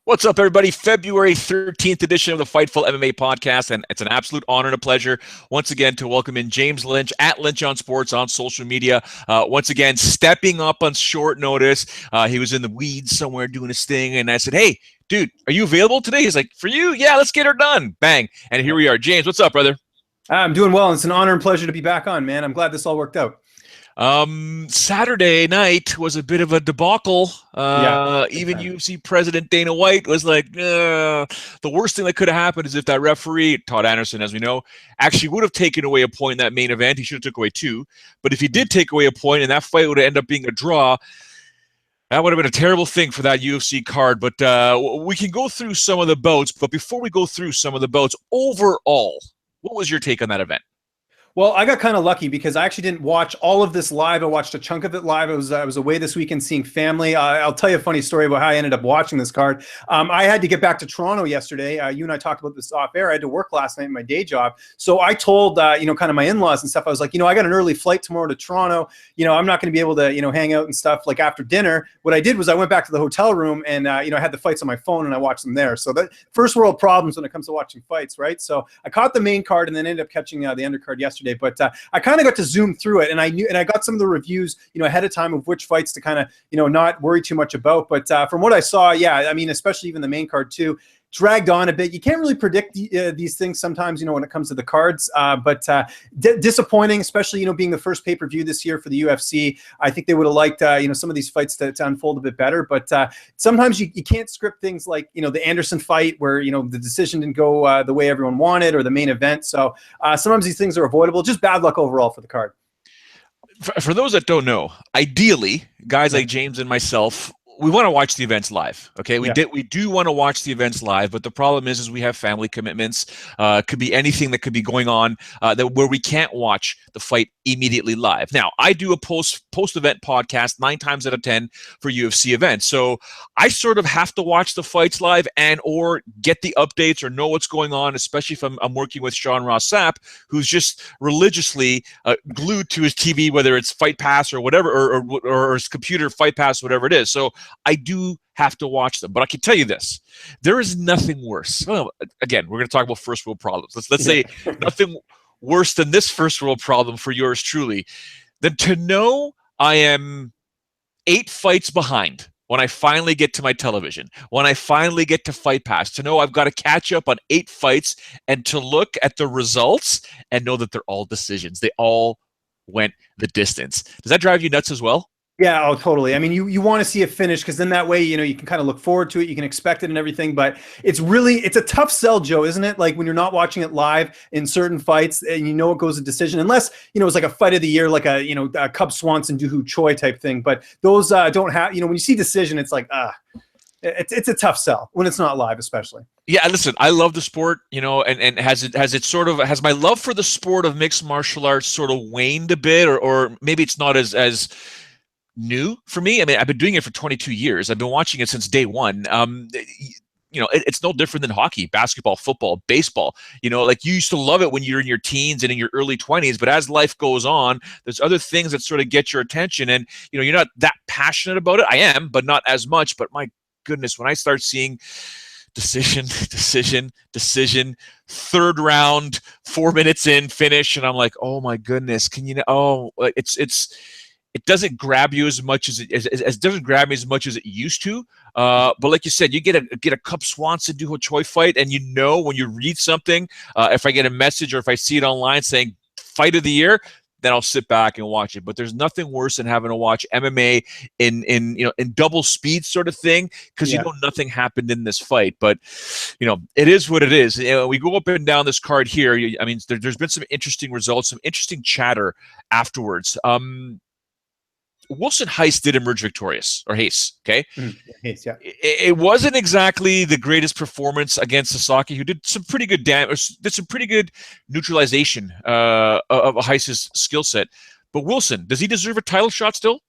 What's up, everybody? February 13th edition of the Fightful MMA Podcast, and it's an absolute honor and a pleasure once again to welcome in James Lynch at Lynch on Sports on social media. Once again, stepping up on short notice. He was in the weeds somewhere doing his thing, and I said, hey, dude, are you available today? He's like, for you? Yeah, let's get her done. Bang. And here we are. James, what's up, brother? I'm doing well. It's an honor and pleasure to be back on, man. I'm glad this all worked out. Saturday night was a bit of a debacle. Even UFC President Dana White was like, the worst thing that could have happened is if that referee, Todd Anderson, as we know, actually would have taken away a point in that main event. He should have took away two. But if he did take away a point and that fight would have ended up being a draw, that would have been a terrible thing for that UFC card. But we can go through some of the bouts. But before we go through some of the bouts, overall, what was your take on that event? Well, I got kind of lucky because I actually didn't watch all of this live. I watched a chunk of it live. I was away this weekend seeing family. I'll tell you a funny story about how I ended up watching this card. I had to get back to Toronto yesterday. You and I talked about this off air. I had to work last night in my day job. So I told, kind of my in-laws and stuff, I was like, I got an early flight tomorrow to Toronto. I'm not going to be able to, hang out and stuff like after dinner. What I did was I went back to the hotel room and, I had the fights on my phone and I watched them there. So that first world problems when it comes to watching fights, right? So I caught the main card and then ended up catching the undercard yesterday. But I kind of got to zoom through it, and I got some of the reviews, ahead of time of which fights to kind of, not worry too much about. But from what I saw, especially even the main card too, dragged on a bit. You can't really predict these things sometimes, when it comes to the cards. But disappointing, especially, being the first pay-per-view this year for the UFC. I think they would have liked, some of these fights to unfold a bit better. But sometimes you can't script things like, the Anderson fight where, the decision didn't go the way everyone wanted, or the main event. So sometimes these things are avoidable. Just bad luck overall for the card. For those that don't know, ideally, guys like James and myself, we want to watch the events live. Okay, we do want to watch the events live, but the problem is we have family commitments. Could be anything that could be going on where we can't watch the fight immediately live. Now, I do a post-event podcast 9 times out of 10 for UFC events, so I sort of have to watch the fights live and or get the updates or know what's going on, especially if I'm working with Sean Ross Sapp, who's just religiously glued to his TV, whether it's Fight Pass or whatever, or his computer, Fight Pass, whatever it is. So I do have to watch them, but I can tell you this: there is nothing worse. Well, again, we're going to talk about first world problems. Let's say nothing worse than this first world problem for yours truly, than to know I am 8 fights behind when I finally get to my television, when I finally get to Fight Pass, to know I've got to catch up on 8 fights and to look at the results and know that they're all decisions. They all went the distance. Does that drive you nuts as well? Yeah, oh, totally. I mean, you want to see it finish because then that way, you can kind of look forward to it. You can expect it and everything, but it's a tough sell, Joe, isn't it? Like when you're not watching it live in certain fights and it goes a decision, unless, it's like a fight of the year, like a Cub Swanson, Dooho Choi type thing. But those don't have, when you see decision, it's like, it's a tough sell when it's not live, especially. Yeah, listen, I love the sport, and has my love for the sport of mixed martial arts sort of waned a bit, or maybe it's not as new for me. I mean, I've been doing it for 22 years. I've been watching it since day one. It's no different than hockey, basketball, football, baseball. Like you used to love it when you're in your teens and in your early 20s, but as life goes on, there's other things that sort of get your attention, and you're not that passionate about it. I am, but not as much. But my goodness, when I start seeing decision, third round, 4 minutes in, finish, and I'm like, oh my goodness, it doesn't grab you as much as it doesn't grab me as much as it used to. But like you said, you get a Cub Swanson Dooho Choi fight, and when you read something, if I get a message or if I see it online saying fight of the year, then I'll sit back and watch it. But there's nothing worse than having to watch MMA in double speed sort of thing, because nothing happened in this fight. But it is what it is. We go up and down this card here. I mean, there's been some interesting results, some interesting chatter afterwards. Wilson Heist did emerge victorious, or Hayes, okay? Hayes, yeah. It wasn't exactly the greatest performance against Sasaki, who did some pretty good damage, did some pretty good neutralization of Heist's skill set. But Wilson, does he deserve a title shot still?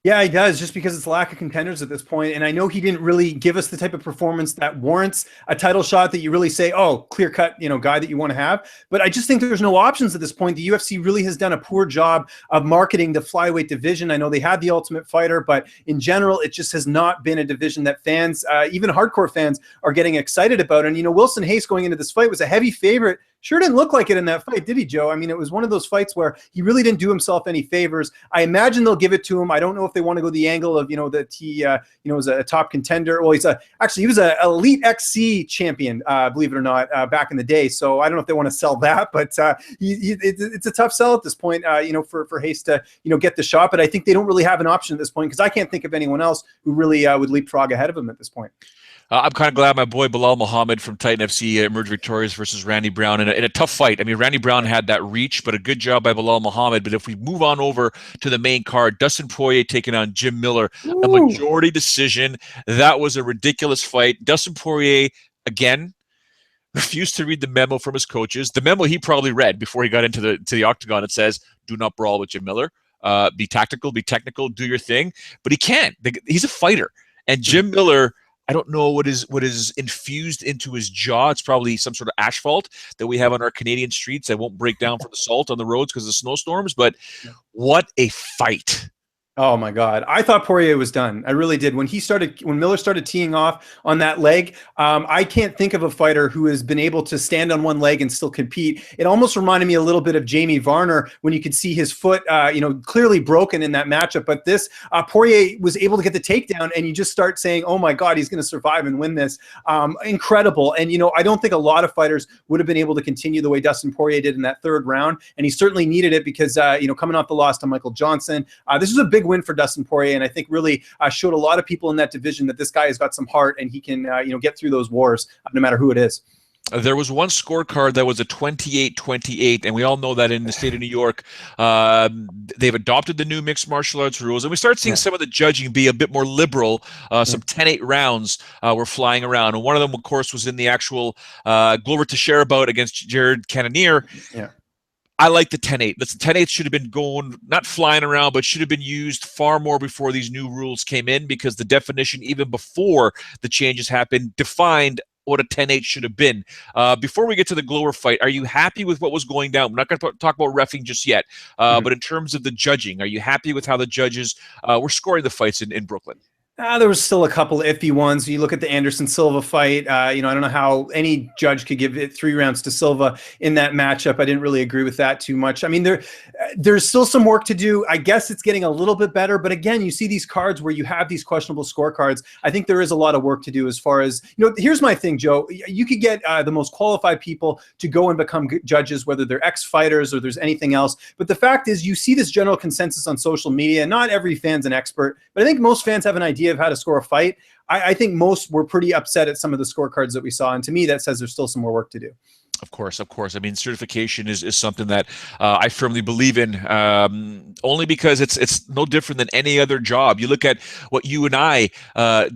Yeah, he does, just because it's lack of contenders at this point. And I know he didn't really give us the type of performance that warrants a title shot that you really say, oh, clear cut, guy that you want to have. But I just think there's no options at this point. The UFC really has done a poor job of marketing the flyweight division. I know they had the Ultimate Fighter, but in general, it just has not been a division that fans, even hardcore fans, are getting excited about. And, Wilson Hayes going into this fight was a heavy favorite. Sure didn't look like it in that fight, did he, Joe? I mean, it was one of those fights where he really didn't do himself any favors. I imagine they'll give it to him. I don't know if they want to go the angle of, that he, was a top contender. Well, he was an Elite XC champion, believe it or not, back in the day. So I don't know if they want to sell that, but it's a tough sell at this point, for Hayes to, get the shot. But I think they don't really have an option at this point because I can't think of anyone else who really would leapfrog ahead of him at this point. I'm kind of glad my boy Bilal Muhammad from Titan FC emerged victorious versus Randy Brown in a tough fight. I mean, Randy Brown had that reach, but a good job by Bilal Muhammad. But if we move on over to the main card, Dustin Poirier taking on Jim Miller, a majority decision. That was a ridiculous fight. Dustin Poirier, again, refused to read the memo from his coaches. The memo he probably read before he got into the octagon. It says, do not brawl with Jim Miller. Be tactical, be technical, do your thing. But he can't. He's a fighter. And Jim Miller, I don't know what is infused into his jaw. It's probably some sort of asphalt that we have on our Canadian streets that won't break down for the salt on the roads because of snowstorms. But what a fight. Oh my God. I thought Poirier was done. I really did. When Miller started teeing off on that leg, I can't think of a fighter who has been able to stand on one leg and still compete. It almost reminded me a little bit of Jamie Varner when you could see his foot, clearly broken in that matchup. But this Poirier was able to get the takedown, and you just start saying, oh my God, he's going to survive and win this. Incredible. And, I don't think a lot of fighters would have been able to continue the way Dustin Poirier did in that third round. And he certainly needed it because, coming off the loss to Michael Johnson, this was a big win for Dustin Poirier, and I think really showed a lot of people in that division that this guy has got some heart and he can get through those wars no matter who it is. There was one scorecard that was a 28-28, and we all know that in the state of New York, they've adopted the new mixed martial arts rules, and we start seeing some of the judging be a bit more liberal. Some 10-8 rounds were flying around, and one of them, of course, was in the actual Glover Teixeira bout against Jared Cannonier. Yeah. I like the 10-8. The 10-8 should have been going, not flying around, but should have been used far more before these new rules came in, because the definition, even before the changes happened, defined what a 10-8 should have been. Before we get to the Glover fight, are you happy with what was going down? We're not going to talk about reffing just yet, but in terms of the judging, are you happy with how the judges were scoring the fights in Brooklyn? There was still a couple of iffy ones. You look at the Anderson Silva fight. I don't know how any judge could give it 3 rounds to Silva in that matchup. I didn't really agree with that too much. I mean, there's still some work to do. I guess it's getting a little bit better. But again, you see these cards where you have these questionable scorecards. I think there is a lot of work to do as far as, here's my thing, Joe. You could get the most qualified people to go and become judges, whether they're ex-fighters or there's anything else. But the fact is, you see this general consensus on social media. Not every fan's an expert, but I think most fans have an idea of how to score a fight. I think most were pretty upset at some of the scorecards that we saw. And to me, that says there's still some more work to do. Of course. I mean, certification is something that I firmly believe in, only because it's no different than any other job. You look at what you and I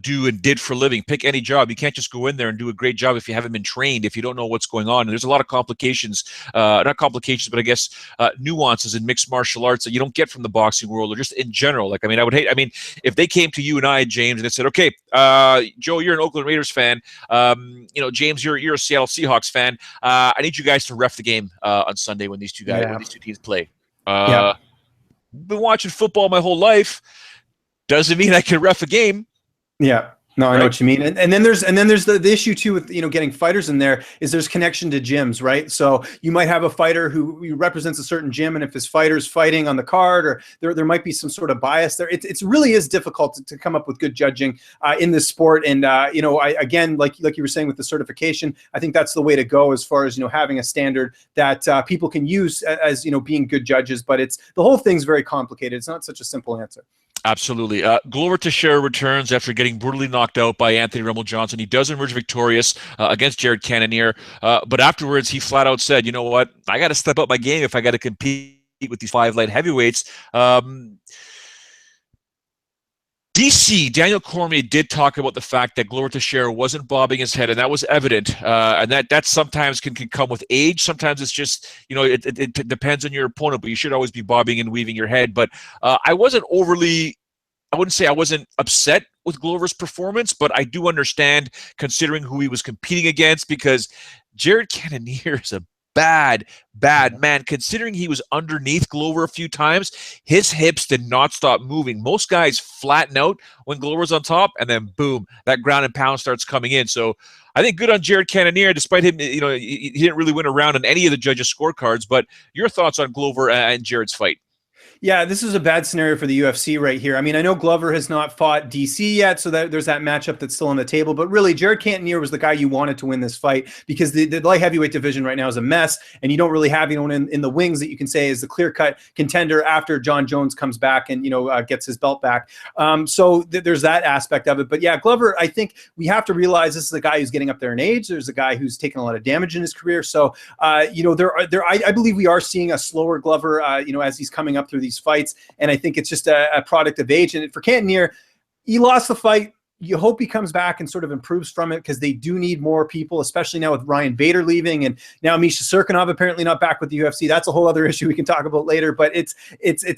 do and did for a living. Pick any job. You can't just go in there and do a great job if you haven't been trained, if you don't know what's going on. And there's a lot of complications, not complications, but I guess nuances in mixed martial arts that you don't get from the boxing world or just in general. Like, I mean, if they came to you and I, James, and they said, okay, Joe, you're an Oakland Raiders fan. James, you're a Seattle Seahawks fan. I need you guys to ref the game on Sunday when these two teams play. Been watching football my whole life. Doesn't mean I can ref a game. Yeah. No, I know what you mean. And then there's the issue too with, getting fighters in there is there's connection to gyms, right? So you might have a fighter who represents a certain gym, and if his fighter's fighting on the card, or there might be some sort of bias there. It really is difficult to come up with good judging in this sport. And again, like you were saying with the certification, I think that's the way to go as far as having a standard that people can use as being good judges. But the whole thing's very complicated. It's not such a simple answer. Absolutely. Glover Teixeira returns after getting brutally knocked out by Anthony Rumble Johnson. He does emerge victorious against Jared Cannonier, but afterwards he flat out said, you know what, I got to step up my game if I got to compete with these 5 light heavyweights. DC, Daniel Cormier, did talk about the fact that Glover Teixeira wasn't bobbing his head, and that was evident. And that sometimes can come with age. Sometimes it's just, it depends on your opponent, but you should always be bobbing and weaving your head. But I wasn't overly wouldn't say I wasn't upset with Glover's performance, but I do understand considering who he was competing against, because Jared Cannonier is a bad man. Considering he was underneath Glover a few times, his hips did not stop moving. Most guys flatten out when Glover's on top, and then boom, that ground and pound starts coming in. So I think good on Jared Cannonier, despite him, he didn't really win a round on any of the judges' scorecards. But your thoughts on Glover and Jared's fight? Yeah, this is a bad scenario for the UFC right here. I mean, I know Glover has not fought DC yet, so there's that matchup that's still on the table. But really, Jared Cannonier was the guy you wanted to win this fight, because the light heavyweight division right now is a mess, and you don't really have anyone in the wings that you can say is the clear-cut contender after John Jones comes back and gets his belt back. So there's that aspect of it. But yeah, Glover, I think we have to realize this is a guy who's getting up there in age. There's a guy who's taken a lot of damage in his career. So I believe we are seeing a slower Glover, as he's coming up through these fights, and I think it's just a product of age. And for Cannonier, he lost the fight. You hope he comes back and sort of improves from it, because they do need more people, especially now with Ryan Bader leaving, and now Misha Serkinov apparently not back with the UFC. That's a whole other issue we can talk about later. But it's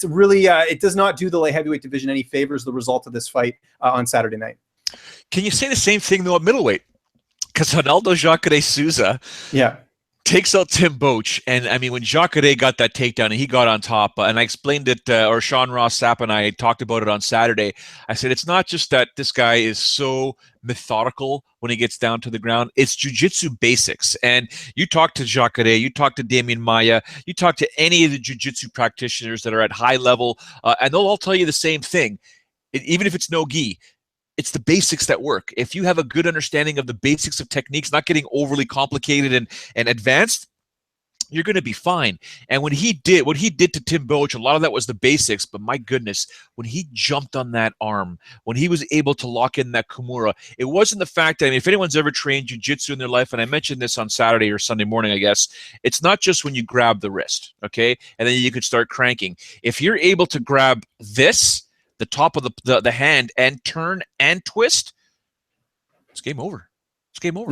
really it does not do the light heavyweight division any favors, the result of this fight on Saturday night. Can you say the same thing though at middleweight? Because Ronaldo Jacare Souza, takes out Tim Boetsch. And I mean, when Jacare got that takedown and he got on top, and I explained it, or Sean Ross Sapp and I talked about it on Saturday, I said, it's not just that this guy is so methodical when he gets down to the ground. It's jiu-jitsu basics. And you talk to Jacare, you talk to Damian Maia, you talk to any of the jiu-jitsu practitioners that are at high level, and they'll all tell you the same thing. Even if it's no gi, it's the basics that work. If you have a good understanding of the basics of techniques, not getting overly complicated and advanced, you're going to be fine. And what he did to Tim Boetsch, a lot of that was the basics, but my goodness, when he jumped on that arm, when he was able to lock in that Kimura, it wasn't the fact that, I mean, if anyone's ever trained jiu-jitsu in their life, and I mentioned this on Saturday or Sunday morning, I guess, it's not just when you grab the wrist, okay? And then you could start cranking. If you're able to grab this, the top of the hand, and turn and twist, it's game over. It's game over.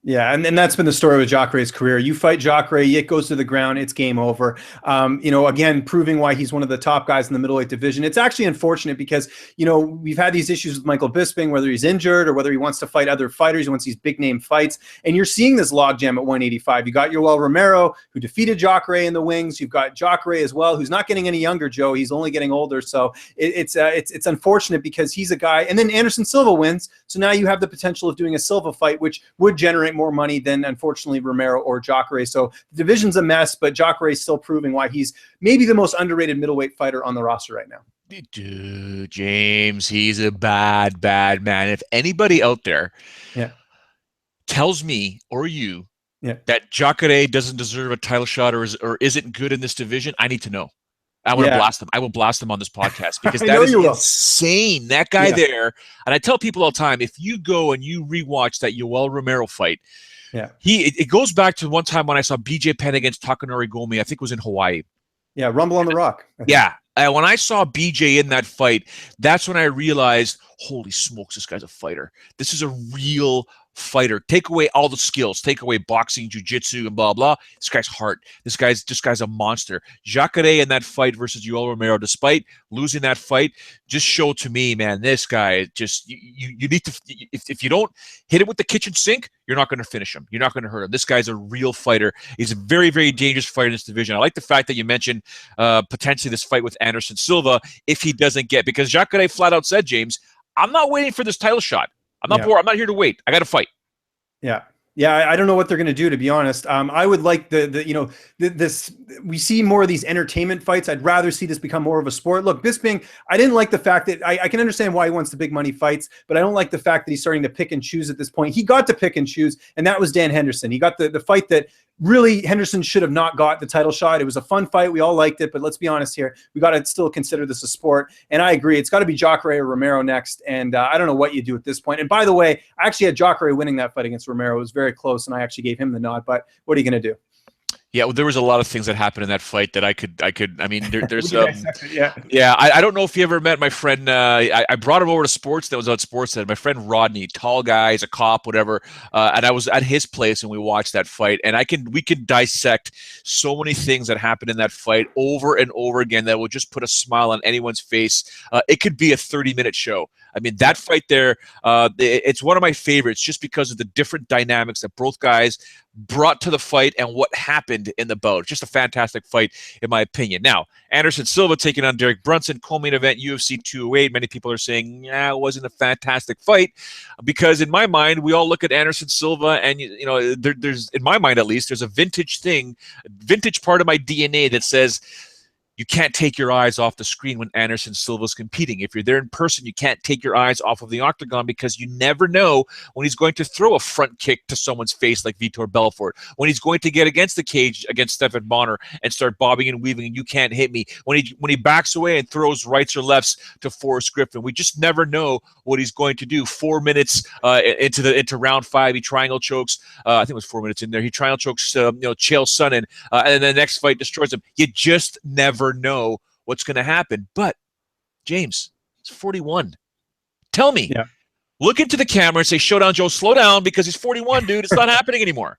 Yeah, and that's been the story with Jacare's career. You fight Jacare, it goes to the ground, it's game over. Again, proving why he's one of the top guys in the middleweight division. It's actually unfortunate because, we've had these issues with Michael Bisping, whether he's injured or whether he wants to fight other fighters, he wants these big-name fights, and you're seeing this logjam at 185. You got Yoel Romero, who defeated Jacare in the wings. You've got Jacare as well, who's not getting any younger, Joe. He's only getting older, so it's unfortunate because he's a guy. And then Anderson Silva wins, so now you have the potential of doing a Silva fight, which would generate more money than, unfortunately, Romero or Jacare. So the division's a mess, but Jacare is still proving why he's maybe the most underrated middleweight fighter on the roster right now. Dude, James, he's a bad man. If anybody out there tells me or you that Jacare doesn't deserve a title shot or isn't good in this division, I need to know. I want to blast them. I will blast them on this podcast because that is insane. That guy there, and I tell people all the time, if you go and you rewatch that Yoel Romero fight, it goes back to one time when I saw BJ Penn against Takanori Gomi. I think it was in Hawaii. Yeah, Rumble on the Rock. Yeah. When I saw BJ in that fight, that's when I realized, holy smokes, this guy's a fighter. This is a real fighter. Take away all the skills, take away boxing, jiu-jitsu, and blah, blah. This guy's heart. This guy's a monster. Jacare in that fight versus Yoel Romero, despite losing that fight, just showed to me, man, this guy just, you need to, if you don't hit it with the kitchen sink, you're not going to finish him. You're not going to hurt him. This guy's a real fighter. He's a very, very dangerous fighter in this division. I like the fact that you mentioned potentially this fight with Anderson Silva if he doesn't get, because Jacare flat out said, James, I'm not waiting for this title shot. I'm not bored. I'm not here to wait. I got to fight. Yeah, I don't know what they're going to do, to be honest. I would like this. We see more of these entertainment fights. I'd rather see this become more of a sport. Look, Bisping, I didn't like the fact that I can understand why he wants the big money fights, but I don't like the fact that he's starting to pick and choose at this point. He got to pick and choose, and that was Dan Henderson. He got the fight that really Henderson should have not got the title shot. It was a fun fight. We all liked it, but let's be honest here. We got to still consider this a sport. And I agree. It's got to be Jacare or Romero next. And I don't know what you do at this point. And by the way, I actually had Jacare winning that fight against Romero. It was very close, and I actually gave him the nod. But what are you going to do? Yeah, well, there was a lot of things that happened in that fight that I mean, We there's can dissect it, yeah. yeah, I don't know if you ever met my friend. I brought him over to sports. That was on Sportsnet. My friend Rodney, tall guy, he's a cop, whatever. And I was at his place and we watched that fight. And we can dissect so many things that happened in that fight over and over again that will just put a smile on anyone's face. It could be a 30-minute show. I mean, that fight there, it's one of my favorites just because of the different dynamics that both guys brought to the fight and what happened in the bout. Just a fantastic fight, in my opinion. Now, Anderson Silva taking on Derek Brunson, co-main event, UFC 208. Many people are saying, yeah, it wasn't a fantastic fight, because in my mind, we all look at Anderson Silva, and there's, in my mind at least, there's a vintage part of my DNA that says, you can't take your eyes off the screen when Anderson Silva's competing. If you're there in person, you can't take your eyes off of the octagon, because you never know when he's going to throw a front kick to someone's face like Vitor Belfort, when he's going to get against the cage against Stephan Bonner and start bobbing and weaving and you can't hit me, when he backs away and throws rights or lefts to Forrest Griffin. We just never know what he's going to do. 4 minutes into round 5, he triangle chokes. I think it was 4 minutes in there. He triangle chokes Chael Sonnen, and then the next fight destroys him. You just never know what's going to happen. But James, it's 41. Tell me, look into the camera and say, Showdown Joe, slow down, because he's 41, dude. It's not happening anymore.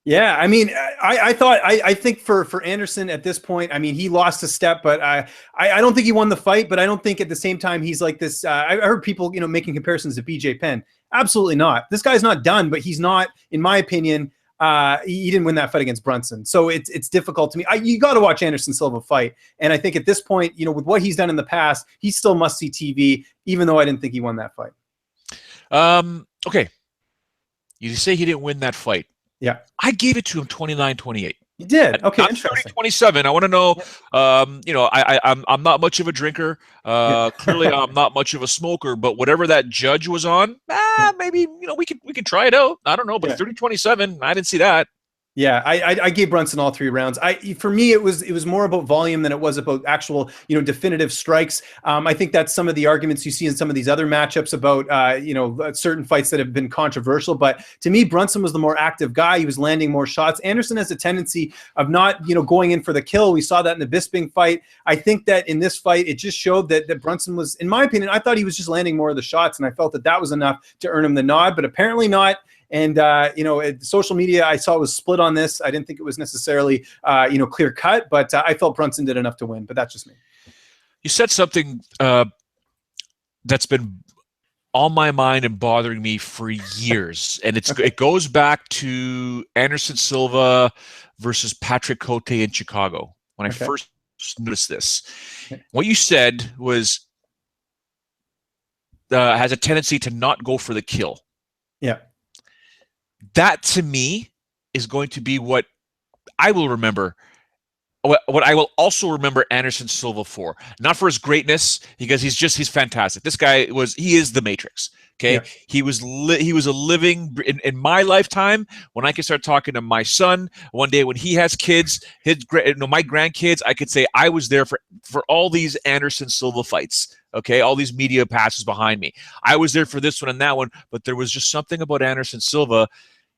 Yeah, I mean, I think for Anderson at this point, I mean, he lost a step, but I don't think he won the fight, but I don't think at the same time he's like this. I heard people, making comparisons to BJ Penn. Absolutely not. This guy's not done, but he's not, in my opinion. He didn't win that fight against Brunson, so it's difficult to me. You got to watch Anderson Silva fight, and I think at this point, with what he's done in the past, he's still must see TV. Even though I didn't think he won that fight. Okay, you say he didn't win that fight. Yeah, I gave it to him 29-28. You did? Okay, I'm 30-27. I want to know. I'm not much of a drinker. Clearly, I'm not much of a smoker. But whatever that judge was on, maybe we could try it out. I don't know, but 30-27, I didn't see that. Yeah, I gave Brunson all 3 rounds. For me, it was more about volume than it was about actual, definitive strikes. I think that's some of the arguments you see in some of these other matchups about, certain fights that have been controversial. But to me, Brunson was the more active guy. He was landing more shots. Anderson has a tendency of not, going in for the kill. We saw that in the Bisping fight. I think that in this fight, it just showed that Brunson was, in my opinion, I thought he was just landing more of the shots, and I felt that was enough to earn him the nod, but apparently not. And, social media, I saw it was split on this. I didn't think it was necessarily, clear cut, but I felt Brunson did enough to win. But that's just me. You said something that's been on my mind and bothering me for years. And it goes back to Anderson Silva versus Patrick Cote in Chicago. When I first noticed this, what you said was has a tendency to not go for the kill. Yeah. That to me is going to be what I will remember. What I will also remember Anderson Silva for, not for his greatness, because he's fantastic. This guy he is the Matrix. Okay, yeah. He was a living in my lifetime. When I can start talking to my son one day when he has kids, my grandkids, I could say I was there for all these Anderson Silva fights. Okay, all these media passes behind me. I was there for this one and that one, but there was just something about Anderson Silva.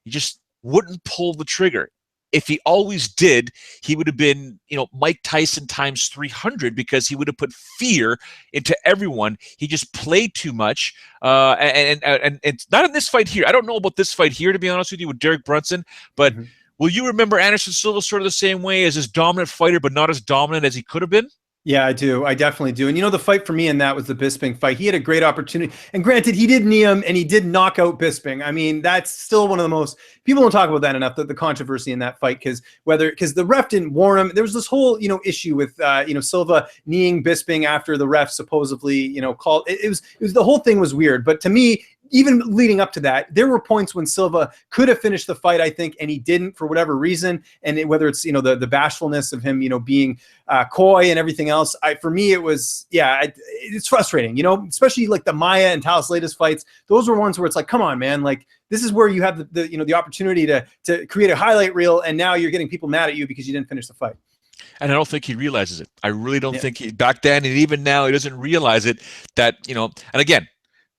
He just wouldn't pull the trigger. If he always did, he would have been, Mike Tyson times 300, because he would have put fear into everyone. He just played too much. And it's not in this fight here. I don't know about this fight here, to be honest with you, with Derek Brunson, but will you remember Anderson Silva sort of the same way, as his dominant fighter, but not as dominant as he could have been? Yeah, I do. I definitely do. And the fight for me in that was the Bisping fight. He had a great opportunity. And granted, he did knee him and he did knock out Bisping. I mean, that's still one of the most, people don't talk about that enough, the controversy in that fight, because the ref didn't warn him. There was this whole, issue with, Silva kneeing Bisping after the ref supposedly, called. It was the whole thing was weird. But to me, even leading up to that, there were points when Silva could have finished the fight, I think, and he didn't for whatever reason. And whether it's, the bashfulness of him, being coy and everything else, for me, it was, it's frustrating, especially like the Maia and Talis latest fights. Those were ones where it's like, come on, man, like this is where you have the opportunity to create a highlight reel, and now you're getting people mad at you because you didn't finish the fight. And I don't think he realizes it. I really don't think back then, and even now, he doesn't realize it, that, and again,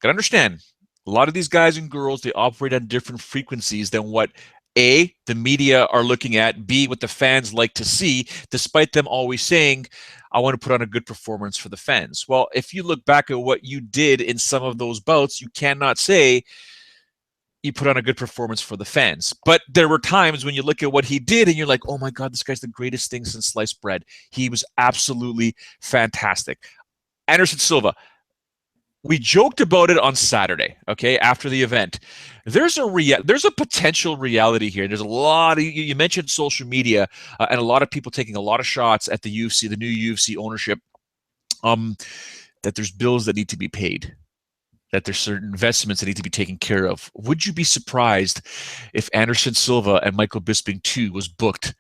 gotta understand, a lot of these guys and girls, they operate on different frequencies than what A, the media are looking at, B, what the fans like to see, despite them always saying, I want to put on a good performance for the fans. Well, if you look back at what you did in some of those bouts, you cannot say you put on a good performance for the fans. But there were times when you look at what he did and you're like, oh my God, this guy's the greatest thing since sliced bread. He was absolutely fantastic. Anderson Silva, we joked about it on Saturday, okay, after the event. There's a potential reality here. There's a lot of, you mentioned social media and a lot of people taking a lot of shots at the UFC, the new UFC ownership, that there's bills that need to be paid, that there's certain investments that need to be taken care of. Would you be surprised if Anderson Silva and Michael Bisping 2 was booked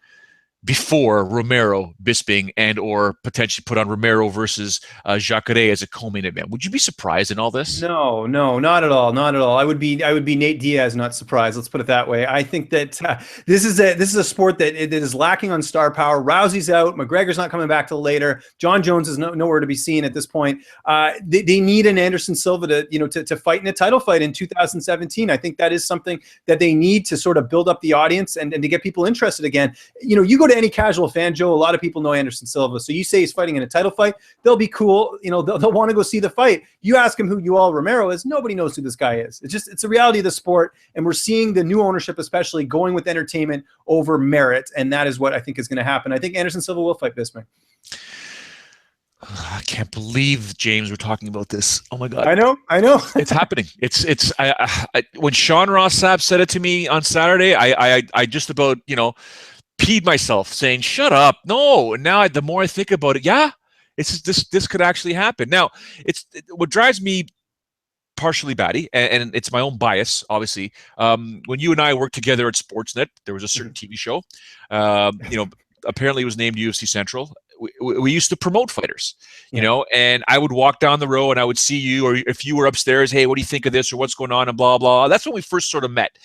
before Romero, Bisping, and or potentially put on Romero versus Jacare as a co-main event? Would you be surprised in all this? No, not at all, not at all. I would be Nate Diaz, not surprised. Let's put it that way. I think that this is a sport that is lacking on star power. Rousey's out, McGregor's not coming back till later. John Jones is nowhere to be seen at this point. They need an Anderson Silva to fight in a title fight in 2017. I think that is something that they need to sort of build up the audience and to get people interested again. You go to any casual fan, Joe, a lot of people know Anderson Silva. So you say he's fighting in a title fight, they'll be cool. They'll want to go see the fight. You ask him who Yoel Romero is, nobody knows who this guy is. It's a reality of the sport. And we're seeing the new ownership, especially going with entertainment over merit. And that is what I think is going to happen. I think Anderson Silva will fight Bisping. I can't believe, James, we're talking about this. Oh my God. I know. It's happening. When Sean Ross Sapp said it to me on Saturday, I just about, peed myself saying, shut up. No. And now the more I think about it, yeah, this could actually happen. Now, what drives me partially batty, and it's my own bias, obviously. When you and I worked together at Sportsnet, there was a certain TV show, apparently it was named UFC Central. We used to promote fighters, and I would walk down the row and I would see you, or if you were upstairs, hey, what do you think of this, or what's going on, and blah, blah. That's when we first sort of met.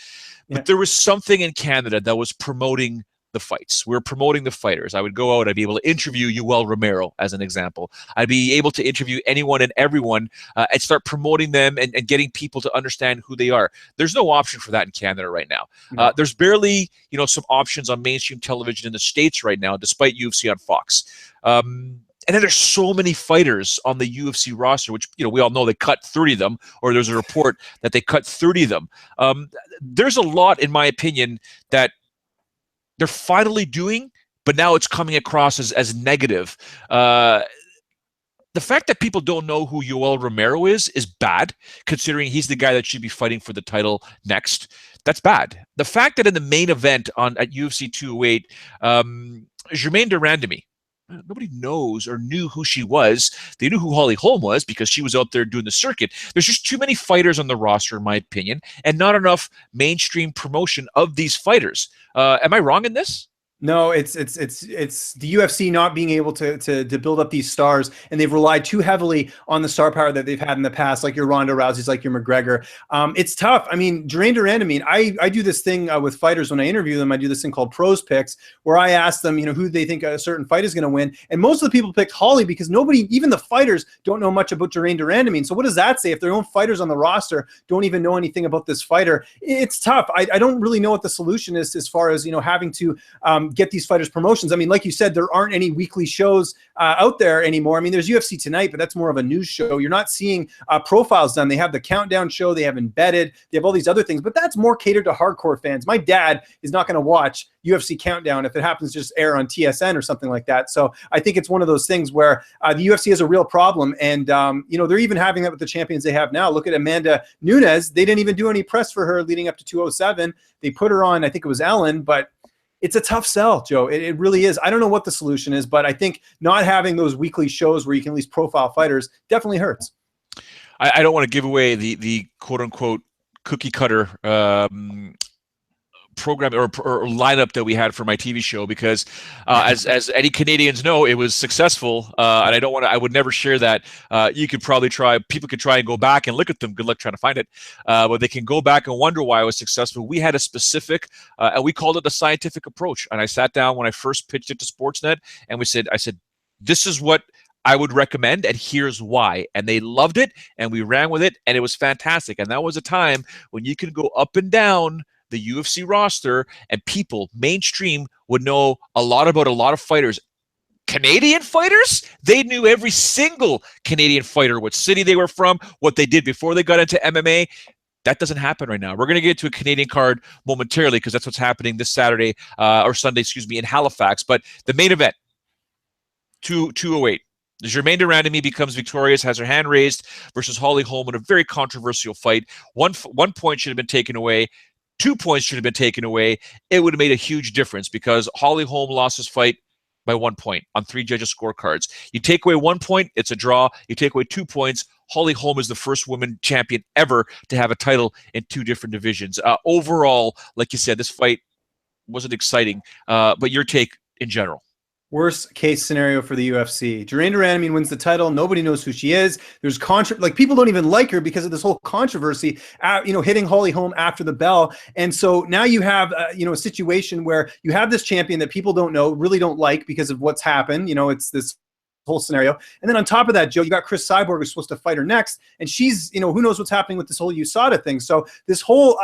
But there was something in Canada that was promoting the fights. We were promoting the fighters. I would go out, I'd be able to interview Yoel Romero as an example. I'd be able to interview anyone and everyone and start promoting them and getting people to understand who they are. There's no option for that in Canada right now. No. There's barely, some options on mainstream television in the States right now, despite UFC on Fox. And then there's so many fighters on the UFC roster, which, we all know they cut 30 of them, or there's a report that they cut 30 of them. There's a lot, in my opinion, that they're finally doing, but now it's coming across as negative. The fact that people don't know who Yoel Romero is bad, considering he's the guy that should be fighting for the title next. That's bad. The fact that in the main event at UFC 208, Germaine de Randamie, nobody knows or knew who she was. They knew who Holly Holm was because she was out there doing the circuit. There's just too many fighters on the roster, in my opinion, and not enough mainstream promotion of these fighters. Am I wrong in this? No, it's the UFC not being able to build up these stars, and they've relied too heavily on the star power that they've had in the past, like your Ronda Rouseys, like your McGregor. It's tough. I mean, Germaine de Randamie, I do this thing with fighters when I interview them. I do this thing called Pros Picks, where I ask them, who they think a certain fight is going to win, and most of the people picked Holly because nobody, even the fighters, don't know much about Germaine de Randamie. So what does that say if their own fighters on the roster don't even know anything about this fighter? It's tough. I don't really know what the solution is as far as having to get these fighters promotions. I mean, like you said, there aren't any weekly shows out there anymore. I mean, there's UFC Tonight, but that's more of a news show. You're not seeing profiles done. They have the Countdown show. They have Embedded. They have all these other things, but that's more catered to hardcore fans. My dad is not going to watch UFC Countdown if it happens to just air on TSN or something like that. So I think it's one of those things where the UFC has a real problem. And, they're even having that with the champions they have now. Look at Amanda Nunes. They didn't even do any press for her leading up to 207. They put her on, I think it was Ellen, but it's a tough sell, Joe. It really is. I don't know what the solution is, but I think not having those weekly shows where you can at least profile fighters definitely hurts. I don't want to give away the quote unquote cookie cutter program or lineup that we had for my TV show because as any Canadians know, it was successful. And I would never share that. You could probably people could try and go back and look at them. Good luck trying to find it. But they can go back and wonder why I was successful. We had a specific, and we called it the scientific approach. And I sat down when I first pitched it to Sportsnet and I said, this is what I would recommend, and here's why. And they loved it, and we ran with it, and it was fantastic. And that was a time when you could go up and down the UFC roster and people, mainstream, would know a lot about a lot of fighters. Canadian fighters, they knew every single Canadian fighter, what city they were from, what they did before they got into MMA. That doesn't happen right now. We're going to get to a Canadian card momentarily because that's what's happening this Saturday or Sunday, in Halifax. But the main event, 208. Germaine de Randamie becomes victorious, has her hand raised versus Holly Holm in a very controversial fight. One point should have been taken away. 2 points should have been taken away. It would have made a huge difference because Holly Holm lost this fight by 1 point on 3 judges' scorecards. You take away 1 point, it's a draw. You take away 2 points, Holly Holm is the first woman champion ever to have a title in 2 different divisions. Overall, like you said, this fight wasn't exciting, but your take in general. Worst case scenario for the UFC. Germaine de Randamie wins the title. Nobody knows who she is. There's people don't even like her because of this whole controversy, hitting Holly Holm after the bell. And so now you have, a situation where you have this champion that people don't know, really don't like because of what's happened. It's this whole scenario. And then on top of that, Joe, you got Chris Cyborg who's supposed to fight her next. And she's, who knows what's happening with this whole USADA thing. So this whole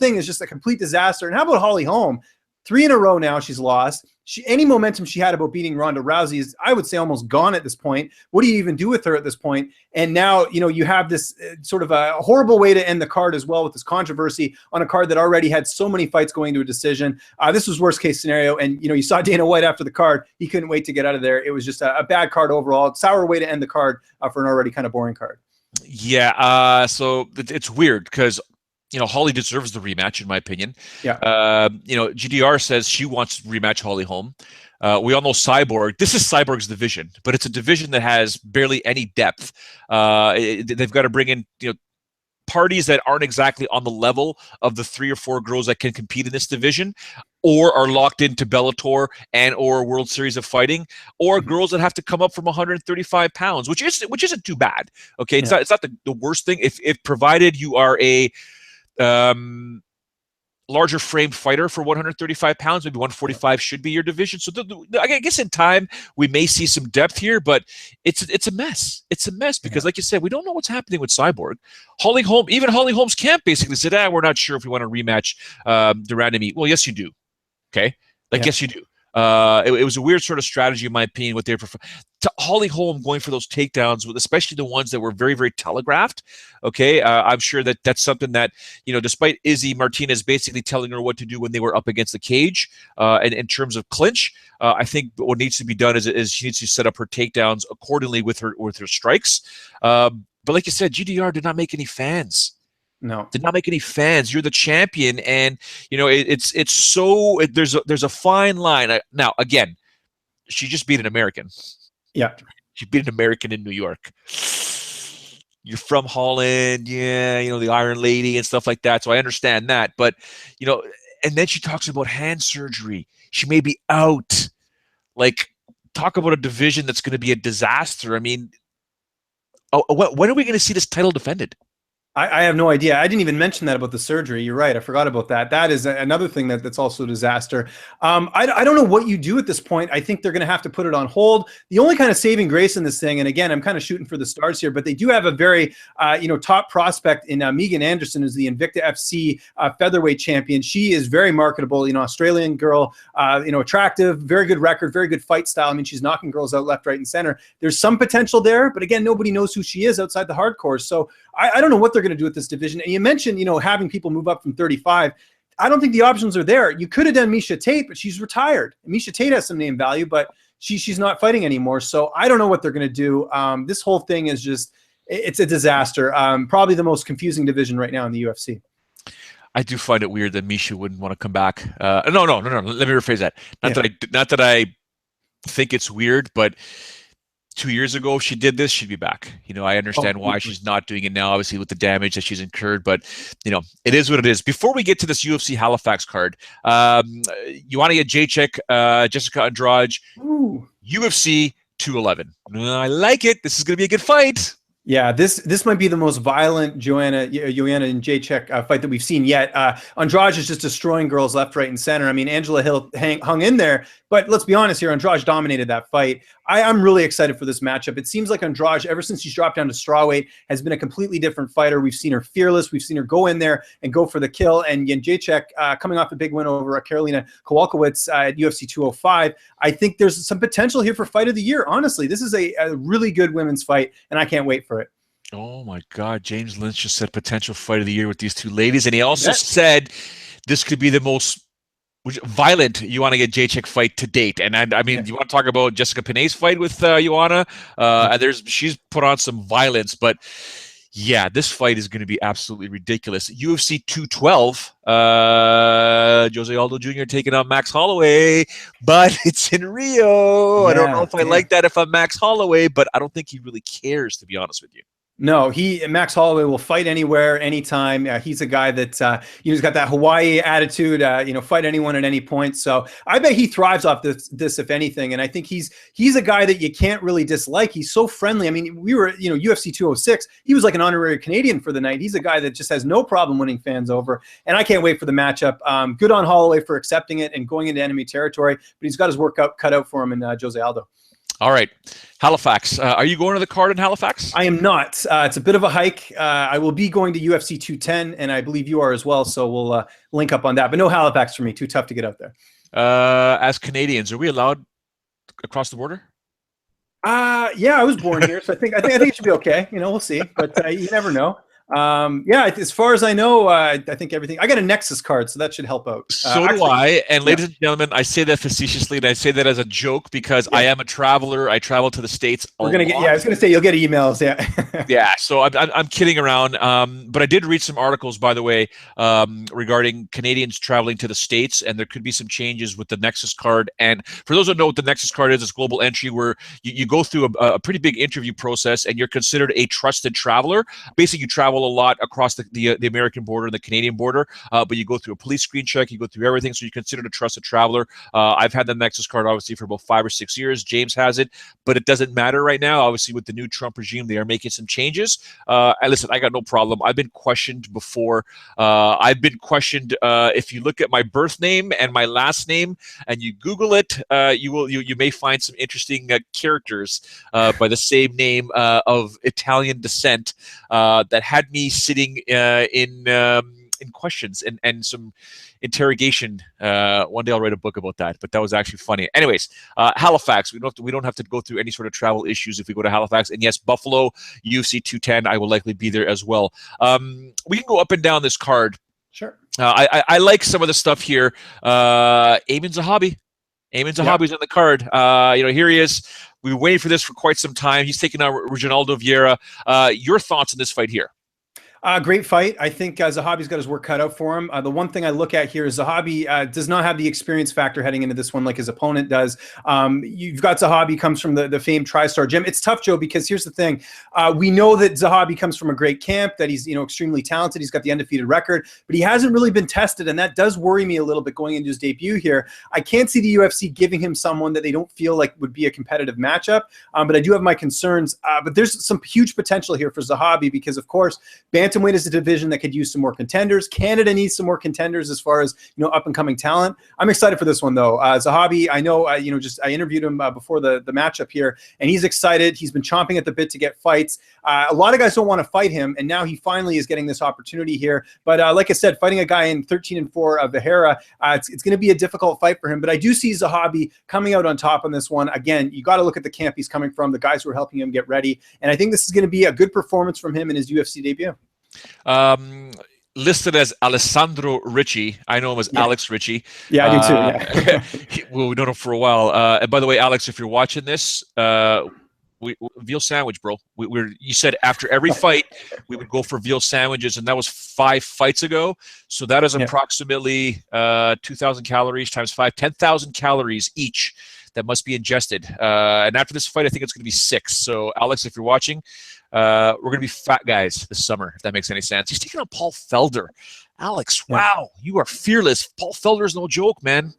thing is just a complete disaster. And how about Holly Holm? 3 in a row now she's lost. Any momentum she had about beating Ronda Rousey is, I would say, almost gone at this point. What do you even do with her at this point? And now, you have this sort of a horrible way to end the card as well with this controversy on a card that already had so many fights going to a decision. This was worst case scenario. And, you saw Dana White after the card. He couldn't wait to get out of there. It was just a bad card overall. Sour way to end the card for an already kind of boring card. Yeah. So it's weird because Holly deserves the rematch, in my opinion. Yeah. GDR says she wants to rematch Holly Holm. We all know Cyborg. This is Cyborg's division, but it's a division that has barely any depth. They've got to bring in, parties that aren't exactly on the level of the 3 or 4 girls that can compete in this division, or are locked into Bellator and or World Series of Fighting, or girls that have to come up from 135 pounds, which isn't too bad. Okay, it's not the worst thing if provided you are a larger framed fighter for 135 pounds, maybe 145 should be your division. So I guess in time we may see some depth here, but it's a mess. It's a mess because, like you said, we don't know what's happening with Cyborg. Holly Holm's camp basically said, we're not sure if we want to rematch de Randamie. Well, yes, you do. Okay, yes, you do. It was a weird sort of strategy, in my opinion, what they prefer. Holly Holm going for those takedowns, especially the ones that were very, very telegraphed. Okay, I'm sure that's something that, despite Izzy Martinez basically telling her what to do when they were up against the cage, and in terms of clinch, I think what needs to be done is she needs to set up her takedowns accordingly with her strikes. But like you said, GDR did not make any fans. No, did not make any fans. You're the champion, and it's so there's a fine line. Now, again, she just beat an American. Yeah, she beat an American in New York. You're from Holland, the Iron Lady and stuff like that. So I understand that, but and then she talks about hand surgery. She may be out. Like, talk about a division that's going to be a disaster. I mean, when are we going to see this title defended? I have no idea. I didn't even mention that about the surgery. You're right. I forgot about that. That is another thing that's also a disaster. I don't know what you do at this point. I think they're going to have to put it on hold. The only kind of saving grace in this thing, and again, I'm kind of shooting for the stars here, but they do have a very, top prospect in Megan Anderson, who's the Invicta FC featherweight champion. She is very marketable, Australian girl, attractive, very good record, very good fight style. I mean, she's knocking girls out left, right, and center. There's some potential there, but again, nobody knows who she is outside the hardcore. So I don't know what they're going to do with this division. And you mentioned, having people move up from 35. I don't think the options are there. You could have done Miesha Tate, but she's retired. Miesha Tate has some name value, but she's not fighting anymore. So I don't know what they're going to do. This whole thing is it's a disaster. Probably the most confusing division right now in the UFC. I do find it weird that Miesha wouldn't want to come back. No. Let me rephrase that. Not that I think it's weird, but 2 years ago, if she did this, she'd be back. I understand why she's not doing it now, obviously with the damage that she's incurred, but it is what it is. Before we get to this UFC Halifax card, Joanna Jacek, Jessica Andrade, UFC 211. I like it. This is going to be a good fight. Yeah, this might be the most violent Joanna and Jacek fight that we've seen yet. Andrade is just destroying girls left, right, and center. I mean, Angela Hill hung in there, but let's be honest here, Andrade dominated that fight. I'm really excited for this matchup. It seems like Andrade, ever since she's dropped down to strawweight, has been a completely different fighter. We've seen her fearless. We've seen her go in there and go for the kill. And Jacek, coming off a big win over Karolina Kowalkiewicz at UFC 205, I think there's some potential here for fight of the year. Honestly, this is a really good women's fight, and I can't wait for it. Oh my God, James Lynch just said potential fight of the year with these two ladies, and he also said this could be the most violent Joanna Jacek fight to date. And I mean, you want to talk about Jessica Pene's fight with Joanna? She's put on some violence, but yeah, this fight is going to be absolutely ridiculous. UFC 212, Jose Aldo Jr. taking on Max Holloway, but it's in Rio. I don't know if I like that if I'm Max Holloway, but I don't think he really cares, to be honest with you. No, Max Holloway will fight anywhere, anytime. He's a guy that he's got that Hawaii attitude. Fight anyone at any point. So I bet he thrives off this, if anything. And I think he's a guy that you can't really dislike. He's so friendly. I mean, we were UFC 206. He was like an honorary Canadian for the night. He's a guy that just has no problem winning fans over. And I can't wait for the matchup. Good on Holloway for accepting it and going into enemy territory. But he's got his work cut out for him in Jose Aldo. All right. Halifax. Are you going to the card in Halifax? I am not. It's a bit of a hike. I will be going to UFC 210, and I believe you are as well. So we'll link up on that. But no Halifax for me. Too tough to get out there. As Canadians, are we allowed across the border? Yeah, I was born here, so I think it should be okay. We'll see, but you never know. As far as I know, I think everything. I got a Nexus card, so that should help out. So do I. And ladies and gentlemen, I say that facetiously, and I say that as a joke because I am a traveler. I travel to the States. I was gonna say you'll get emails. Yeah. Yeah. So I'm kidding around. But I did read some articles, by the way, regarding Canadians traveling to the States, and there could be some changes with the Nexus card. And for those who know what the Nexus card is, it's global entry where you go through a pretty big interview process, and you're considered a trusted traveler. Basically, you travel a lot across the American border and the Canadian border, but you go through a police screen check, you go through everything, so you're considered a trusted traveler. I've had the Nexus card obviously for about 5 or 6 years. James has it, but it doesn't matter right now. Obviously, with the new Trump regime, they are making some changes. Listen, I got no problem. I've been questioned before. If you look at my birth name and my last name and you Google it, you may find some interesting characters by the same name of Italian descent that had me sitting in questions and some interrogation. One day I'll write a book about that, but that was actually funny. Anyways, Halifax, we don't have to go through any sort of travel issues if we go to Halifax. And yes, Buffalo, UFC 210, I will likely be there as well. We can go up and down this card. Sure. I like some of the stuff here. Amin Zahabi. Zahabi's on the card. Here he is. We were waiting for this for quite some time. He's taking on Reginaldo Vieira. Your thoughts on this fight here? Great fight. I think Zahabi's got his work cut out for him. The one thing I look at here is Zahabi does not have the experience factor heading into this one like his opponent does. You've got Zahabi comes from the famed TriStar gym. It's tough, Joe, because here's the thing. We know that Zahabi comes from a great camp, that he's extremely talented. He's got the undefeated record, but he hasn't really been tested, and that does worry me a little bit going into his debut here. I can't see the UFC giving him someone that they don't feel like would be a competitive matchup, but I do have my concerns. But there's some huge potential here for Zahabi because, of course, bantamweight is a division that could use some more contenders. Canada needs some more contenders as far as up and coming talent. I'm excited for this one though. Zahabi, I know I interviewed him before the matchup here, and he's excited. He's been chomping at the bit to get fights. A lot of guys don't want to fight him, and now he finally is getting this opportunity here. But like I said, fighting a guy in 13-4 of Vieira, it's going to be a difficult fight for him. But I do see Zahabi coming out on top on this one. Again, you got to look at the camp he's coming from, the guys who are helping him get ready, and I think this is going to be a good performance from him in his UFC debut. Listed as Alessandro Ricci. I know him as Alex Ricci. Yeah, I do too. Yeah. Well, we've known him for a while. And by the way, Alex, if you're watching this, veal sandwich, bro. You said after every fight we would go for veal sandwiches, and that was 5 fights ago. So that is approximately 2,000 calories times 5, 10,000 calories each that must be ingested. And after this fight, I think it's going to be 6. So Alex, if you're watching, we're going to be fat guys this summer, if that makes any sense. He's taking on Paul Felder. Alex, wow, you are fearless. Paul Felder is no joke, man.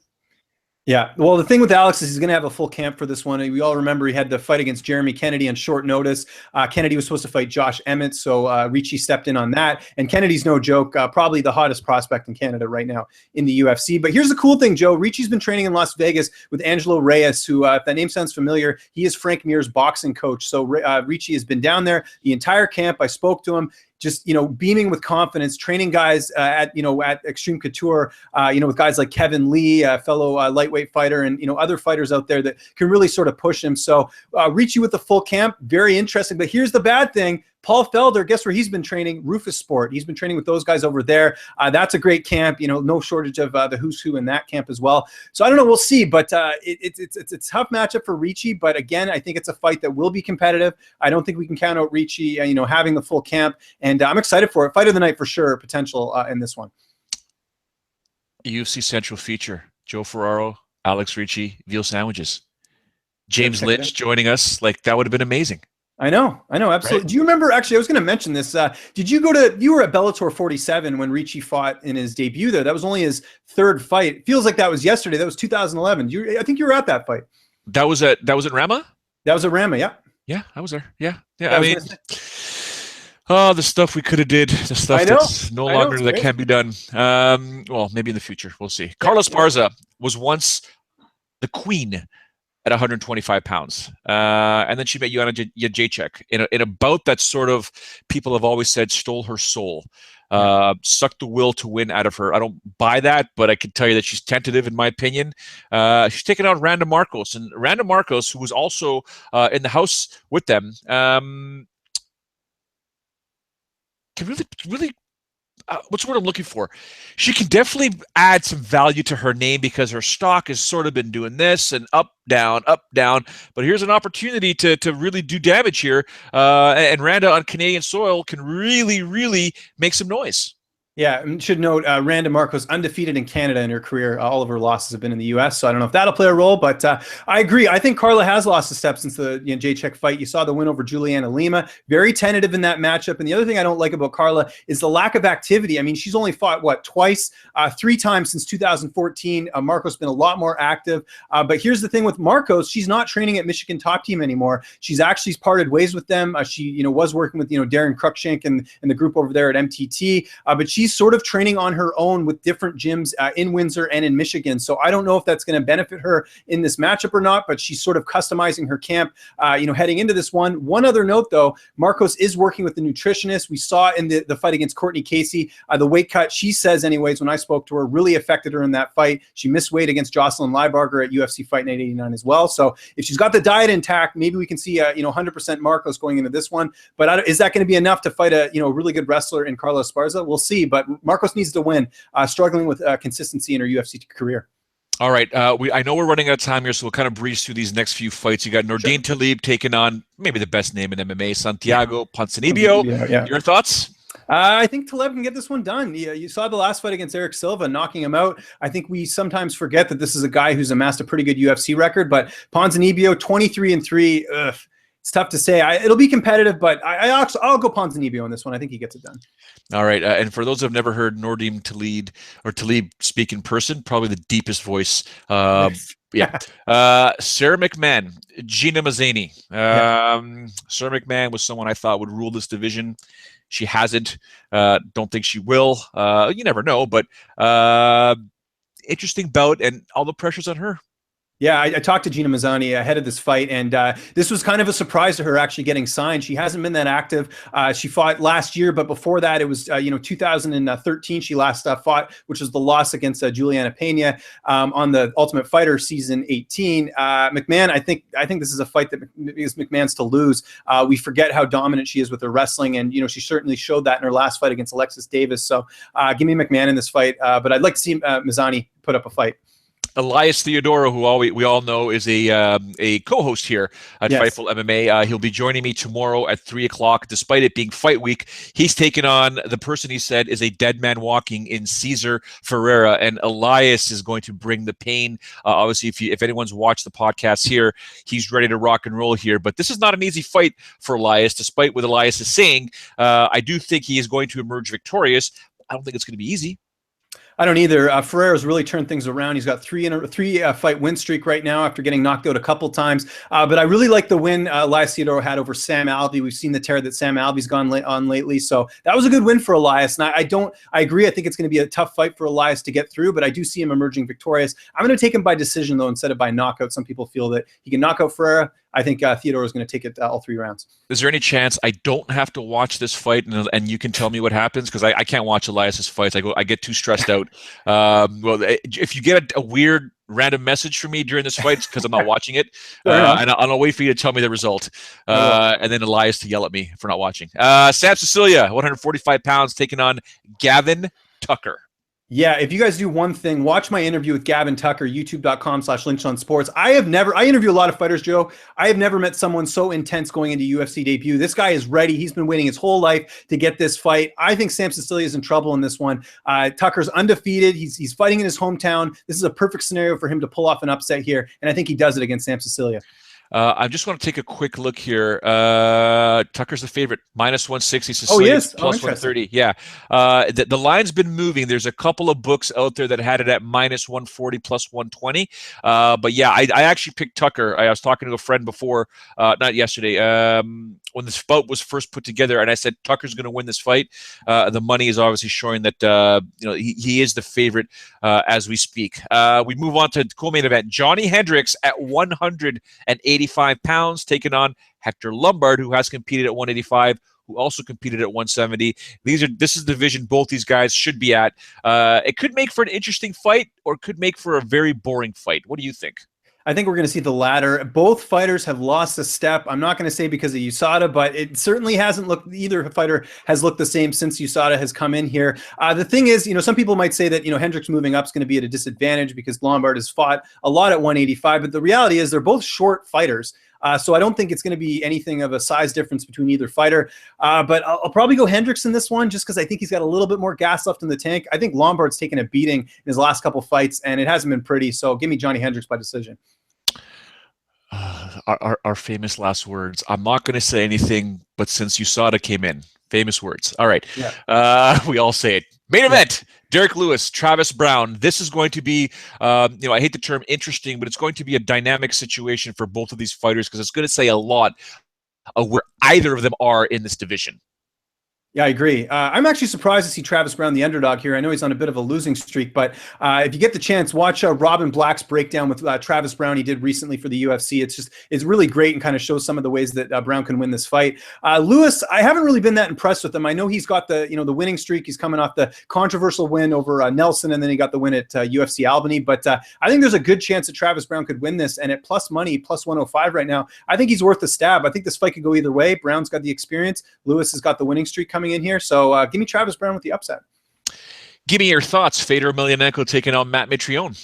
Yeah. Well, the thing with Alex is he's going to have a full camp for this one. We all remember he had the fight against Jeremy Kennedy on short notice. Kennedy was supposed to fight Josh Emmett, so Ricci stepped in on that. And Kennedy's no joke, probably the hottest prospect in Canada right now in the UFC. But here's the cool thing, Joe. Ricci's been training in Las Vegas with Angelo Reyes, who, if that name sounds familiar, he is Frank Mir's boxing coach. So Ricci has been down there the entire camp. I spoke to him. Just, beaming with confidence, training guys at Extreme Couture, with guys like Kevin Lee, a fellow lightweight fighter, and, other fighters out there that can really sort of push him. So Ricci with the full camp, very interesting. But here's the bad thing. Paul Felder, guess where he's been training? Rufus Sport. He's been training with those guys over there. That's a great camp. No shortage of the who's who in that camp as well. So I don't know. We'll see. But it's a tough matchup for Ricci. But again, I think it's a fight that will be competitive. I don't think we can count out Ricci, having the full camp. And I'm excited for it. Fight of the night for sure. Potential in this one. UFC Central feature. Joe Ferraro, Alex Ricci, veal sandwiches. James Lynch joining us. That would have been amazing. I know, absolutely. Right? Do you remember, actually, I was going to mention this. You were at Bellator 47 when Ricci fought in his debut there. That was only his third fight. It feels like that was yesterday. That was 2011. I think you were at that fight. That was at Rama? That was at Rama, yeah. Yeah, I was there. Yeah. I mean, the stuff we could have did, the stuff that's no longer that can be done. Well, maybe in the future. We'll see. Yeah. Carla Esparza was once the queen at 125 pounds. And then she met Joanna Jacek in a bout that sort of people have always said stole her soul, sucked the will to win out of her. I don't buy that, but I can tell you that she's tentative in my opinion. She's taken out Randa Marcos, and Randa Marcos, who was also in the house with them, can really what's what I'm looking for? She can definitely add some value to her name because her stock has sort of been doing this and up, down. But here's an opportunity to really do damage here. And Randa on Canadian soil can really make some noise. Yeah, and should note, Randa Marcos undefeated in Canada in her career. All of her losses have been in the U.S., so I don't know if that'll play a role, but I agree. I think Carla has lost a step since the Jacek fight. You saw the win over Juliana Lima. Very tentative in that matchup. And the other thing I don't like about Carla is the lack of activity. I mean, she's only fought, twice? 3 times since 2014. Marcos has been a lot more active. But here's the thing with Marcos. She's not training at Michigan Top Team anymore. She's actually parted ways with them. She was working with, Darren Cruikshank and the group over there at MTT. But she's sort of training on her own with different gyms in Windsor and in Michigan. So I don't know if that's going to benefit her in this matchup or not, but she's sort of customizing her camp, heading into this one. One other note, though, Marcos is working with the nutritionist. We saw in the fight against Courtney Casey, the weight cut, she says anyways, when I spoke to her, really affected her in that fight. She missed weight against Jocelyn Leibarger at UFC Fight Night 89 as well. So if she's got the diet intact, maybe we can see 100% Marcos going into this one. But is that going to be enough to fight a really good wrestler in Carla Esparza? We'll see. But Marcos needs to win, struggling with consistency in her UFC career. All right. I know we're running out of time here, so we'll kind of breeze through these next few fights. You got Nordine Talib taking on maybe the best name in MMA, Santiago Ponzinibbio. Yeah. Your thoughts? I think Talib can get this one done. You saw the last fight against Eric Silva, knocking him out. I think we sometimes forget that this is a guy who's amassed a pretty good UFC record, but Ponzinibbio, 23-3, it's tough to say. It'll be competitive, but I'll go Ponzinibbio on this one. I think he gets it done. All right. And for those who have never heard Nordine Talib speak in person, probably the deepest voice. Yeah. Sarah McMahon, Gina Mazzani. Sarah McMahon was someone I thought would rule this division. She hasn't. Don't think she will. You never know, but interesting bout, and all the pressure's on her. Yeah, I talked to Gina Mazzani ahead of this fight, and this was kind of a surprise to her actually getting signed. She hasn't been that active. She fought last year, but before that, it was 2013 she last fought, which was the loss against Juliana Pena on the Ultimate Fighter season 18. McMahon, I think this is a fight that is McMahon's to lose. We forget how dominant she is with her wrestling, and she certainly showed that in her last fight against Alexis Davis. So give me McMahon in this fight, but I'd like to see Mazzani put up a fight. Elias Theodoro, who we all know is a co-host here at Fightful MMA. He'll be joining me tomorrow at 3 o'clock. Despite it being fight week, he's taken on the person he said is a dead man walking in Cesar Ferreira, and Elias is going to bring the pain. Obviously, if anyone's watched the podcast here, he's ready to rock and roll here. But this is not an easy fight for Elias, despite what Elias is saying. I do think he is going to emerge victorious. I don't think it's going to be easy. I don't either. Ferreira's really turned things around. He's got three fight win streak right now after getting knocked out a couple times. But I really like the win Elias Theodorou had over Sam Alvey. We've seen the tear that Sam Alvey's gone on lately. So that was a good win for Elias. And I agree. I think it's going to be a tough fight for Elias to get through, but I do see him emerging victorious. I'm going to take him by decision, though, instead of by knockout. Some people feel that he can knock out Ferreira. I think Theodore is going to take it all 3 rounds. Is there any chance I don't have to watch this fight and you can tell me what happens? Because I can't watch Elias's fights. I get too stressed out. Well, if you get a weird random message from me during this fight, it's because I'm not watching it. And I'll wait for you to tell me the result. And then Elias to yell at me for not watching. Sam Cecilia, 145 pounds, taking on Gavin Tucker. Yeah, if you guys do one thing, watch my interview with Gavin Tucker, youtube.com/LynchOnSports. I interview a lot of fighters, Joe. I have never met someone so intense going into UFC debut. This guy is ready. He's been waiting his whole life to get this fight. I think Sam Cecilia is in trouble in this one. Tucker's undefeated. He's fighting in his hometown. This is a perfect scenario for him to pull off an upset here, and I think he does it against Sam Cecilia. I just want to take a quick look here. Tucker's the favorite, -160. Yes. Plus 130. Yeah. The line's been moving. There's a couple of books out there that had it at -140, plus 120. But yeah, I actually picked Tucker. I was talking to a friend before, not yesterday, when this fight was first put together, and I said Tucker's going to win this fight. The money is obviously showing that he is the favorite as we speak. We move on to the co-main event. Johnny Hendricks at 185 pounds, taking on Hector Lombard, who has competed at 185, who also competed at 170. This is the division both these guys should be at. It could make for an interesting fight, or it could make for a very boring fight. What do you think? I think we're going to see the latter. Both fighters have lost a step. I'm not going to say because of USADA, but it certainly hasn't looked, either fighter has looked the same since USADA has come in here. The thing is, some people might say that, Hendricks moving up is going to be at a disadvantage because Lombard has fought a lot at 185, but the reality is they're both short fighters. So I don't think it's going to be anything of a size difference between either fighter. But I'll probably go Hendricks in this one just because I think he's got a little bit more gas left in the tank. I think Lombard's taken a beating in his last couple fights, and it hasn't been pretty. So give me Johnny Hendricks by decision. Our famous last words. I'm not going to say anything, but since USADA came in, famous words. All right. Yeah. We all say it. Main event, Derek Lewis, Travis Brown. This is going to be, I hate the term interesting, but it's going to be a dynamic situation for both of these fighters because it's going to say a lot of where either of them are in this division. Yeah, I agree. I'm actually surprised to see Travis Brown, the underdog here. I know he's on a bit of a losing streak, but if you get the chance, watch Robin Black's breakdown with Travis Brown he did recently for the UFC. It's really great and kind of shows some of the ways that Brown can win this fight. Lewis, I haven't really been that impressed with him. I know he's got the winning streak. He's coming off the controversial win over Nelson, and then he got the win at UFC Albany. But I think there's a good chance that Travis Brown could win this. And at plus money, plus 105 right now, I think he's worth a stab. I think this fight could go either way. Brown's got the experience. Lewis has got the winning streak coming in here. So give me Travis Brown with the upset. Give me your thoughts. Fedor Emelianenko taking on Matt Mitrione.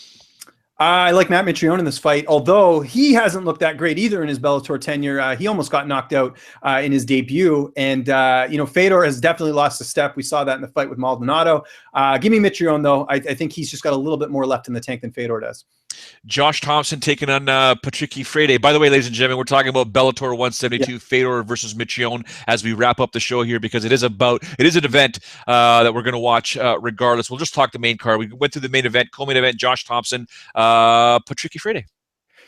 I like Matt Mitrione in this fight, although he hasn't looked that great either in his Bellator tenure. He almost got knocked out in his debut. And, Fedor has definitely lost a step. We saw that in the fight with Maldonado. Give me Mitrione, though. I think he's just got a little bit more left in the tank than Fedor does. Josh Thompson taking on Patricky Freire. By the way, ladies and gentlemen, we're talking about Bellator 172, Fedor versus Mitrione as we wrap up the show here because it is an event that we're going to watch regardless. We'll just talk the main card. We went through the main event, co-main event, Josh Thompson, Patricky Freire.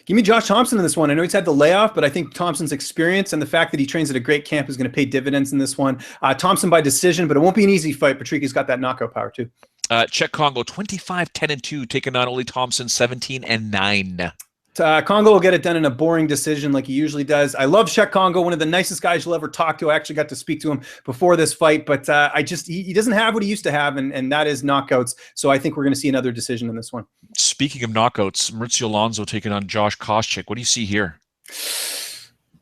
Give me Josh Thompson in this one. I know he's had the layoff, but I think Thompson's experience and the fact that he trains at a great camp is going to pay dividends in this one. Thompson by decision, but it won't be an easy fight. Patricky's got that knockout power too. Czech Congo 25-10-2, taking on Ole Thompson 17-9. Congo will get it done in a boring decision like he usually does. I love Czech Congo, one of the nicest guys you'll ever talk to. I actually got to speak to him before this fight, but he doesn't have what he used to have, and that is knockouts. So I think we're going to see another decision in this one. Speaking of knockouts, Maurizio Alonso taking on Josh Koscheck. What do you see here?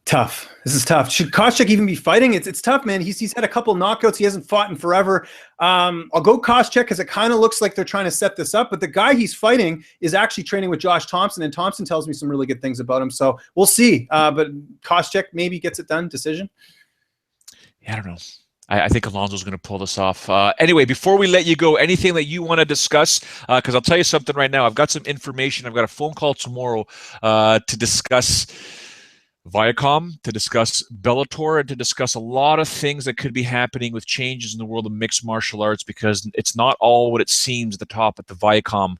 Tough. This is tough. Should Koscheck even be fighting? It's tough, man. He's had a couple knockouts. He hasn't fought in forever. I'll go Koscheck because it kind of looks like they're trying to set this up. But the guy he's fighting is actually training with Josh Thompson, and Thompson tells me some really good things about him. So we'll see. But Koscheck maybe gets it done. Decision. Yeah, I don't know. I think Alonso's going to pull this off. Anyway, before we let you go, anything that you want to discuss? Because I'll tell you something right now. I've got some information. I've got a phone call tomorrow to discuss Viacom to discuss Bellator and to discuss a lot of things that could be happening with changes in the world of mixed martial arts, because it's not all what it seems at the top at the Viacom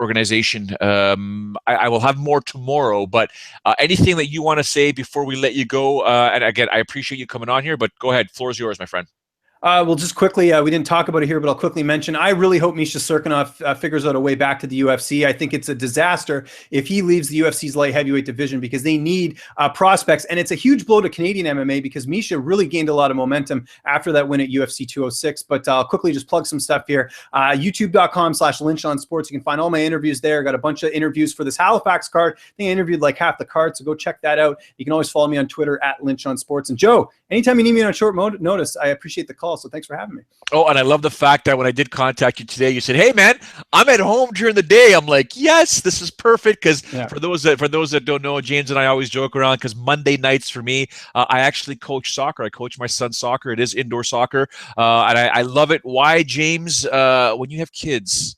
organization. I will have more tomorrow, but anything that you want to say before we let you go? And again, I appreciate you coming on here, but go ahead. Floor is yours, my friend. Well, just quickly, we didn't talk about it here, but I'll quickly mention, I really hope Misha Cirkunov figures out a way back to the UFC. I think it's a disaster if he leaves the UFC's light heavyweight division, because they need prospects. And it's a huge blow to Canadian MMA, because Misha really gained a lot of momentum after that win at UFC 206. But I'll quickly just plug some stuff here. YouTube.com/Lynch on Sports. You can find all my interviews there. I got a bunch of interviews for this Halifax card. I think I interviewed like half the card, so go check that out. You can always follow me on Twitter @Lynch on Sports. And Joe, anytime you need me on short notice, I appreciate the call. So thanks for having me. Oh, and I love the fact that when I did contact you today, you said, "Hey, man, I'm at home during the day." I'm like, "Yes, this is perfect." Because for those that don't know, James and I always joke around, because Monday nights for me, I actually coach soccer. I coach my son's soccer. It is indoor soccer, and I love it. Why, James? When you have kids,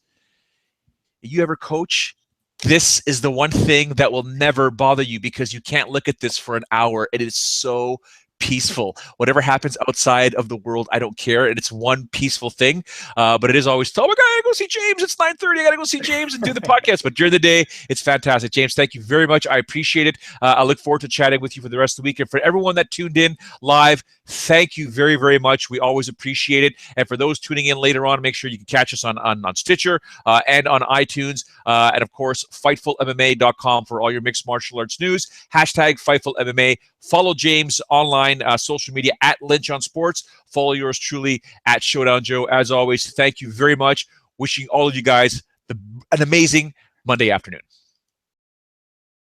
you ever coach? This is the one thing that will never bother you, because you can't look at this for an hour. It is so peaceful. Whatever happens outside of the world, I don't care. And it's one peaceful thing. But it is always, oh my God, I gotta go see James. It's 9:30. I gotta go see James and do the podcast. But during the day, it's fantastic. James, thank you very much. I appreciate it. I look forward to chatting with you for the rest of the week. And for everyone that tuned in live, thank you very, very much. We always appreciate it. And for those tuning in later on, make sure you can catch us on Stitcher and on iTunes. And of course, FightfulMMA.com for all your mixed martial arts news. #FightfulMMA. Follow James online, social media @Lynch on Sports. Follow yours truly @Showdown Joe. As always, thank you very much. Wishing all of you guys an amazing Monday afternoon.